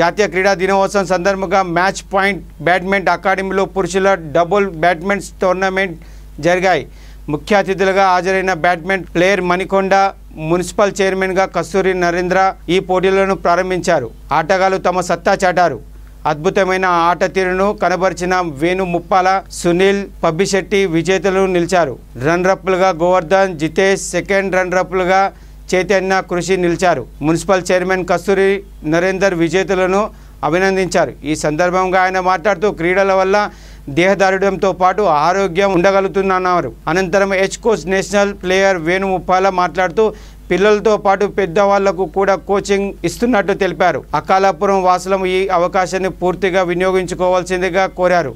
జాతీయ క్రీడా దినోత్సవం సందర్భంగా మ్యాచ్ పాయింట్ బ్యాడ్మింటన్ అకాడమీలో పురుషుల డబుల్ బ్యాడ్మింటన్ టోర్నమెంట్ జరిగాయి. ముఖ్య అతిథులుగా హాజరైన బ్యాడ్మింటన్ ప్లేయర్ మణికొండ, మున్సిపల్ చైర్మన్గా కస్తూరి నరేంద్ర ఈ పోటీలను ప్రారంభించారు. ఆటగాళ్లు తమ సత్తా చాటారు. అద్భుతమైన ఆట తీరును కనబరిచిన వేణు ముప్పాల, సునీల్, పబ్బిశెట్టి విజేతలు నిలిచారు. రన్నరప్లుగా గోవర్ధన్, జితేష్, సెకండ్ రన్నరప్లుగా చైతన్య, కృషి నిలిచారు. మున్సిపల్ చైర్మన్ కస్తూరి నరేందర్ విజేతలను అభినందించారు. ఈ సందర్భంగా ఆయన మాట్లాడుతూ క్రీడల వల్ల దేహదారుఢ్యంతో పాటు ఆరోగ్యం ఉండగలుగుతుందన్నారు. అనంతరం H coach national player Venu Muppala మాట్లాడుతూ పిల్లలతో పాటు పెద్దవాళ్లకు కూడా కోచింగ్ ఇస్తున్నట్టు తెలిపారు. అకాలాపురం వాసులం ఈ అవకాశాన్ని పూర్తిగా వినియోగించుకోవాల్సిందిగా కోరారు.